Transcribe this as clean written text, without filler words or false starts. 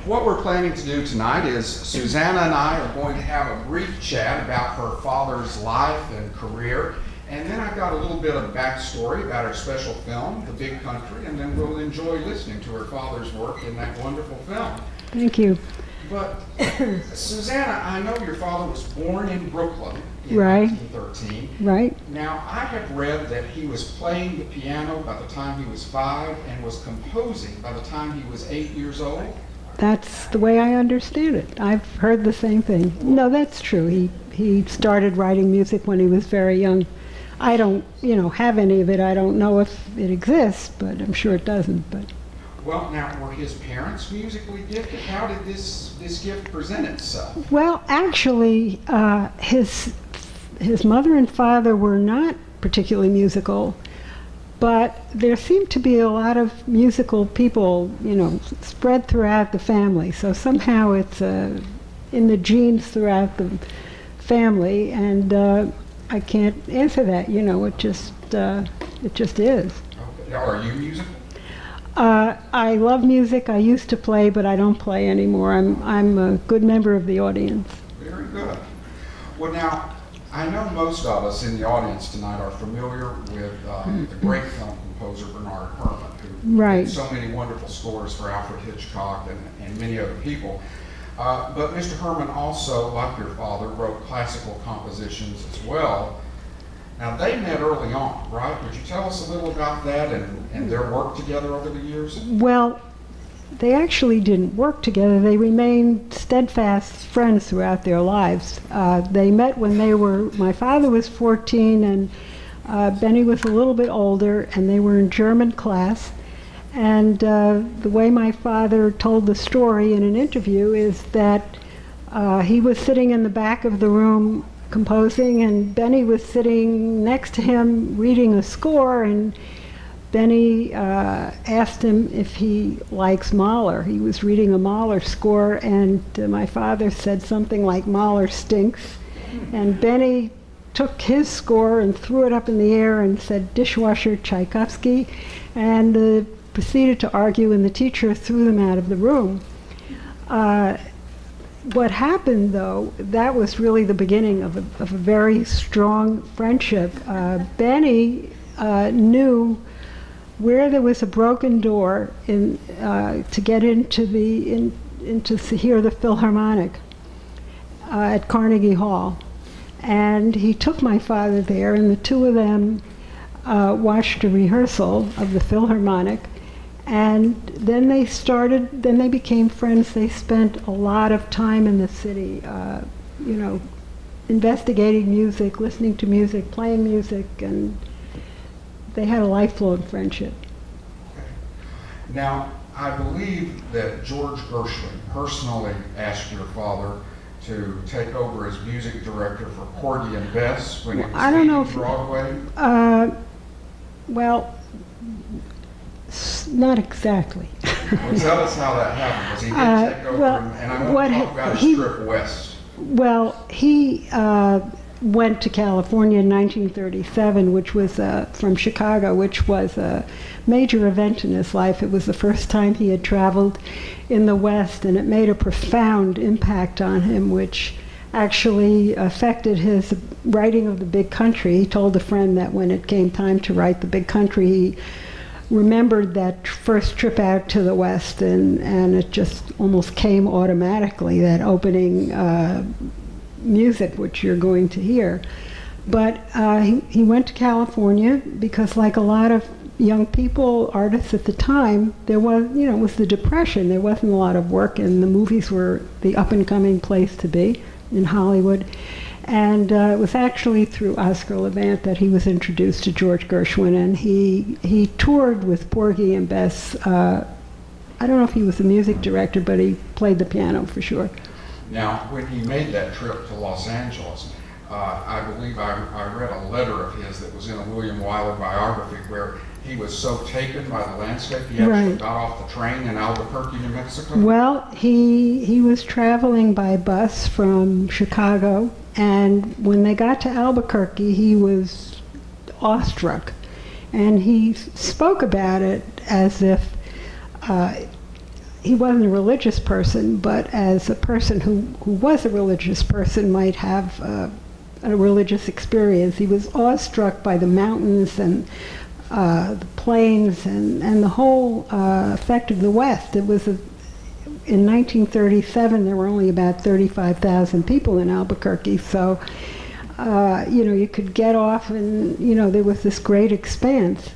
what we're planning to do tonight is Susanna and I are going to have a brief chat about her father's life and career, and then I've got a little bit of backstory about her special film, The Big Country, and then we'll enjoy listening to her father's work in that wonderful film. Thank you. But Susanna, I know your father was born in Brooklyn in Right. 1913. Right. Now, I have read that he was playing the piano by the time he was 5 and was composing by the time he was 8 years old. That's the way I understand it. I've heard the same thing. No, that's true. He started writing music when he was very young. I don't, have any of it. I don't know if it exists, but I'm sure it doesn't. But well, now, were his parents musically gifted? How did this gift present itself? well, actually, his mother and father were not particularly musical, but there seemed to be a lot of musical people, spread throughout the family. So somehow it's in the genes throughout the family, and I can't answer that. It just is. Okay. Are you musical? I love music. I used to play, but I don't play anymore. I'm a good member of the audience. Very good. Well, now, I know most of us in the audience tonight are familiar with the great film composer Bernard Herrmann, who Right. did so many wonderful scores for Alfred Hitchcock and many other people. But Mr. Herrmann also, like your father, wrote classical compositions as well. Now, they met early on, right? Would you tell us a little about that and their work together over the years? Well, they actually didn't work together. They remained steadfast friends throughout their lives. They met when my father was 14 and Benny was a little bit older, and they were in German class. And the way my father told the story in an interview is that he was sitting in the back of the room composing, and Benny was sitting next to him reading a score, and Benny asked him if he likes Mahler. He was reading a Mahler score, and my father said something like, "Mahler stinks." And Benny took his score and threw it up in the air and said, "Dishwasher Tchaikovsky," and proceeded to argue, and the teacher threw them out of the room. What happened, though, that was really the beginning of a very strong friendship. Benny knew where there was a broken door to get into to hear the Philharmonic at Carnegie Hall. And he took my father there, and the two of them watched a rehearsal of the Philharmonic. And then they became friends. They spent a lot of time in the city, investigating music, listening to music, playing music, and they had a lifelong friendship. Okay. Now, I believe that George Gershwin personally asked your father to take over as music director for Porgy and Bess when he was leaving Broadway. Well, not exactly. Well, tell us how that happened, because he did take over, and I want to talk about his trip west. Well, he went to California in 1937, which was from Chicago, which was a major event in his life. It was the first time he had traveled in the West, and it made a profound impact on him, which actually affected his writing of The Big Country. He told a friend that when it came time to write The Big Country, he remembered that first trip out to the West, and it just almost came automatically, that opening music which you're going to hear. But he went to California because, like a lot of young people, artists at the time, there was, it was the Depression. There wasn't a lot of work, and the movies were the up-and-coming place to be in Hollywood. And it was actually through Oscar Levant that he was introduced to George Gershwin, and he toured with Porgy and Bess. I don't know if he was the music director, but he played the piano for sure. Now, when he made that trip to Los Angeles, I believe I read a letter of his that was in a William Wyler biography where he was so taken by the landscape he actually got off the train in Albuquerque, New Mexico. Well, he was traveling by bus from Chicago, and when they got to Albuquerque, he was awestruck. And he spoke about it as if he wasn't a religious person, but as a person who was a religious person might have a religious experience. He was awestruck by the mountains and the plains and the whole effect of the West. It was in 1937, there were only about 35,000 people in Albuquerque, so you know, you could get off and, you know, there was this great expanse.